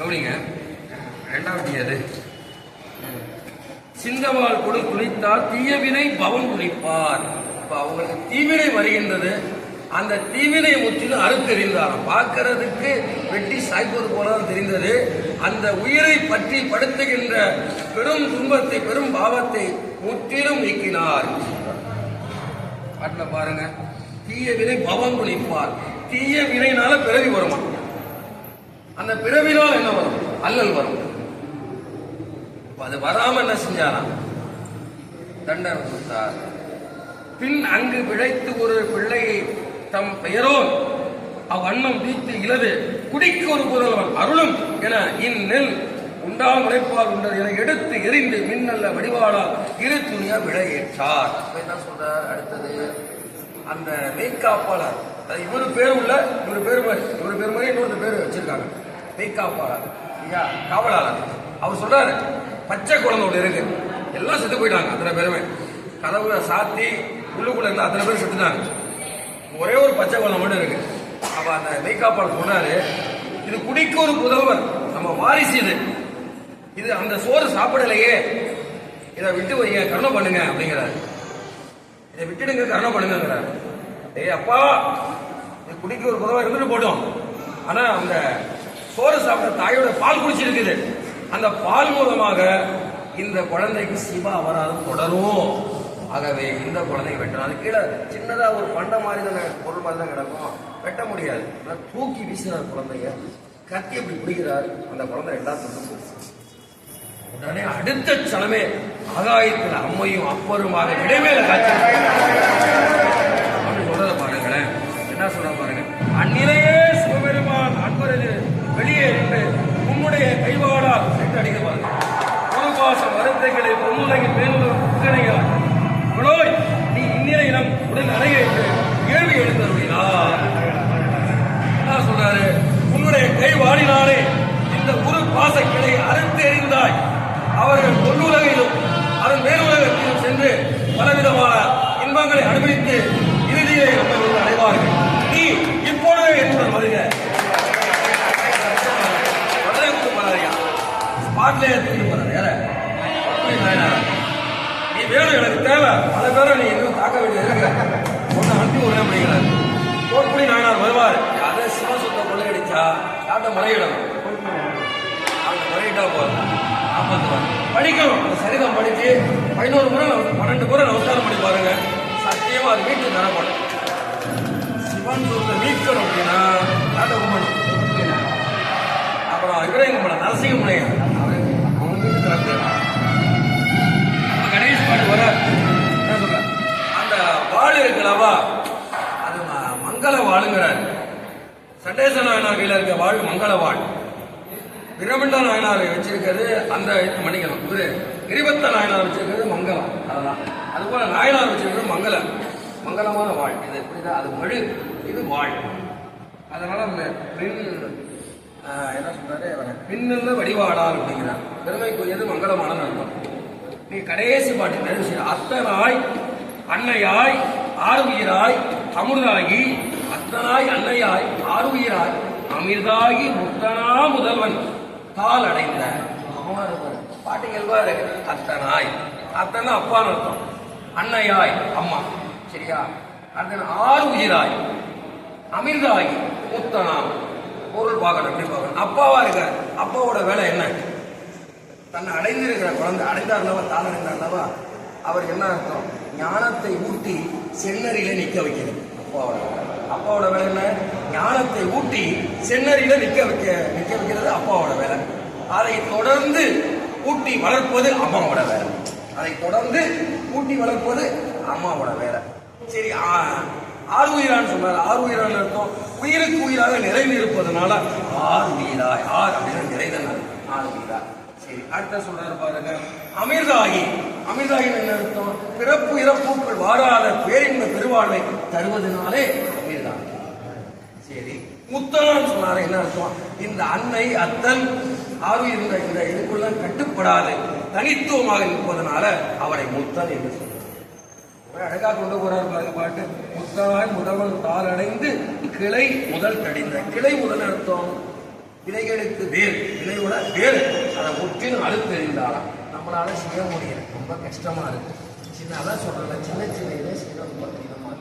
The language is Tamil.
கவனிங்க. ரெண்டாவது அது சிந்தவாள் கொடு துணித்தால் தீயவினை பவன் துணிப்பார். இப்ப அவங்களுக்கு தீவினை வருகின்றது. அந்த தீவினை முற்றிலும் அறுத்தெறிந்தாராம். பார்க்கறதுக்கு வெட்டி சாய்ப்பது போலதான் தெரிந்தது. அந்த உயிரை பற்றி படுத்துகின்ற பெரும் துன்பத்தை பெரும் பாவத்தை முற்றிலும் நீக்கினார். பாருங்க, தீய வினை பவன் துணிப்பார். தீய வினைனால பிறவி வருமா? அந்த பிறவினால் என்ன வரும்? அல்லல் வரும். அது வராம என்ன செஞ்சாராம்? தண்டனை கொடுத்தார். பின் அங்கு பிழைத்து ஒரு பிள்ளையை தம் பெயரோ அவ்வண்ணம் வீட்டு இலது குடிக்கு ஒரு புதல்வன் அருளும் என இந்நெல் உண்டால் உழைப்பால் உண்டது என எடுத்து எரிந்து மின்னல்ல வடிவாளா இரு துணியா விளையேற்றார். என்ன சொல்றார்? அடுத்தது அந்த மெய்காப்பாளர், இவரு பேர் உள்ள இவரு பேர் மாதிரி இன்னொரு பேர் வச்சிருக்காங்க. மெய்காப்பாளர், காவலாளர். அவர் சொல்றாரு, பச்சை குழந்தை ஒன்று இருக்கு, எல்லாம் செத்து போயிட்டாங்க. அத்தனை பேருமே கதவுல சாத்தி உள்ளுக்குள்ள இருந்தா அத்தனை பேர் செத்துட்டாங்க. ஒரே ஒரு பச்சை குழந்தை மட்டும் இருக்கு. அப்ப அந்த மெய்காப்பாளர் சொன்னாரு, இது குடிக்கு ஒரு புதல்வர், நம்ம வாரிசு இது அந்த சோறு சாப்பிடலையே, இதை விட்டு வைங்க, கருணை பண்ணுங்க அப்படிங்கிறாரு. இதை விட்டுடுங்க, கருணை பண்ணுங்கிறாரு. ஏய் அப்பா, இது குடிக்கு ஒரு புதல்வர் இருந்துட்டு போட்டோம், ஆனா அந்த சோறு சாப்பிட்ட தாயோட பால் குடிச்சிருக்குது. அந்த பால் மூலமாக இந்த குழந்தைக்கு சிவ அபராதம் தொடரும். ஆகவே இந்த குழந்தையை வெட்டணும். அது கீழே சின்னதா ஒரு பண்ட மாதிரி தான் பொருள் மாதிரி தான் கிடக்கும், வெட்ட முடியாது. தூக்கி வீசுறார் குழந்தைய, கத்தி அப்படி பிடிக்கிறார். அந்த குழந்தை எல்லாத்துக்கும் உடனே அடுத்த சனமே ஆகாயத்தில் அம்மையும் அப்பருமாக விடைமேல காட்சி அப்படின்னு சொல்றத பாருங்களேன். என்ன சொல்ற பாருங்க, அந்நிலையே சிவபெருமான் அன்பரது வெளியே நின்று உன்னுடைய கைவாடால் சென்று அடிக்க பாருங்க. ஒரு பாசம் வருத்தைகளை பொன்னுலகின் மேலுள்ளையார் நீ இந்நிலை இனம் உடல் அடைய கேள்வி எழுந்தருளினார். என்ன சொல்றாரு? உன்னுடைய கை வாடினாலே இந்த ஒரு பாச கிளை அறுத்து எறிந்தாய். அவர்கள் பொன்னுலகிலும் அதன் மேலுலகத்திலும் சென்று பலவிதமான இன்பங்களை அனுபவித்து இறுதியை நம்மை வந்து அடைவார்கள். நீ இப்பொழுதே என்னுடன் வருக. நீ வேணும், எனக்கு தேவை. பல பேரை நீ எதுவும் தாக்க வேண்டியது இருக்கு, ஒன்னு அனுப்பி விட அப்படிங்கிறாரு. கோட்புடி நாயனார் வருவார். அதை சிவசுத்த கொள்ளையடிச்சா யார்கிட்ட முறையிடணும்? அவங்க முறையிட்டா போதும், காப்பாற்றுவார். படிக்கணும், சரிதம் படிச்சு 11 முறை 12 முறை நமஸ்காரம் பண்ணி பாருங்க. சத்தியமா அது வீட்டுக்கு தரப்படும். சிவன் சொத்தை மீட்கணும் அப்படின்னா யார்கிட்ட கும்பிடணும்? அப்புறம் இவரே கும்பிட நரசிங்க முனையா அவங்க வீட்டு திறப்பு. கணேஷ் பாட்டு வர என்ன சொல்ற, அந்த வாழ் இருக்கலவா அது மங்கள வாழுங்கிறார். சண்டேச நாயனார் கையில இருக்க வாழ் மங்கள வாழ். பிரமிண்ட நாயனார் வச்சிருக்கிறது அந்த மணிகலம். இவரு கிரிபத்த நாயனார் வச்சிருக்கிறது மங்களம். அதெல்லாம் அது போல நாயனார் வச்சிருக்கிறது மங்களம், மங்களமான வாழ். இது எப்படிதான் அது மழு, இது வாழ். அதனால என்ன சொல்றாரு, பின்னில் வடிவாடால் அப்படிங்கிறார். பெருமைக்குரியது மங்களமான அர்த்தம். நீ கடைசி பாட்டு நிறைவு அத்தனாய் அன்னையாய் ஆறுயிராய் அமுதாகி, அத்தனாய் அன்னையாய் ஆறுயிராய் அமிர்தாகி முத்தனா முதல்வன் தால் அடைந்த பாட்டு இயல்பா இருக்கு. அத்தனாய், அத்தனை அப்பான்னு அர்த்தம். அன்னையாய் அம்மா, சரியா? அத்தனை ஆறு உயிராய் அமிர்தாகி முத்தனா பொருள் பார்க்கணும். எப்படி பார்க்கணும்? அப்பாவா இருக்க, அப்பாவோட வேலை என்ன? தன்னை அடைந்திருக்கிற குழந்தை அடைந்தார்லவா, தாள் அடைந்தார்லவா, அவருக்கு என்ன அர்த்தம்? ஞானத்தை ஊட்டி சென்னறியில நிக்க வைக்கிறது அப்பாவோட வேலை. அப்பாவோட வேலை என்ன? ஞானத்தை ஊட்டி சென்னறியில நிக்க வைக்கிறது அப்பாவோட வேலை. அதை தொடர்ந்து ஊட்டி வளர்ப்பது அம்மாவோட வேலை. அதை தொடர்ந்து ஊட்டி வளர்ப்பது அம்மாவோட வேலை. சரி, ஆறு உயிரான்னு சொன்னார். ஆறு உயிரான்னு அர்த்தம் உயிருக்கு உயிராக நிறைந்து இருப்பதனால ஆறு உயிராய், ஆறு அப்படின்னு நிறைந்தன ஆறு உயிரா. சரி, அடுத்த சொல்றாரு பாருங்க, அமிர்தாகி. அமிர்தாகி என்ன அர்த்தம்? பிறப்பு இறப்புகள் வாராத பேரின்ப பெருவாழ்வை தருவதனாலே அமிர்தாகி. சரி, முத்தனான்னு சொன்னாரு. என்ன அர்த்தம்? இந்த அன்னை அத்தன் ஆறு இருந்த இந்த இதுக்குள்ள கட்டுப்படாது தனித்துவமாக இருப்பதனால அவரை முத்தன் என்று சொல்றார். அழகா கொண்டு போறாரு பாருங்க பாட்டு. முத்தனாய் முதல்வன் தாள் அடைந்து கிளை முதல் கடிந்த. கிளை முதல் அர்த்தம் வினைகளுக்கு வேர், வினை விட வேறு அதை முற்றிலும் அழுத்தெறிந்தாலும் நம்மளால செய்ய முடியல. ரொம்ப கஷ்டமா இருக்கு. சின்ன அதான் சொல்றேன்.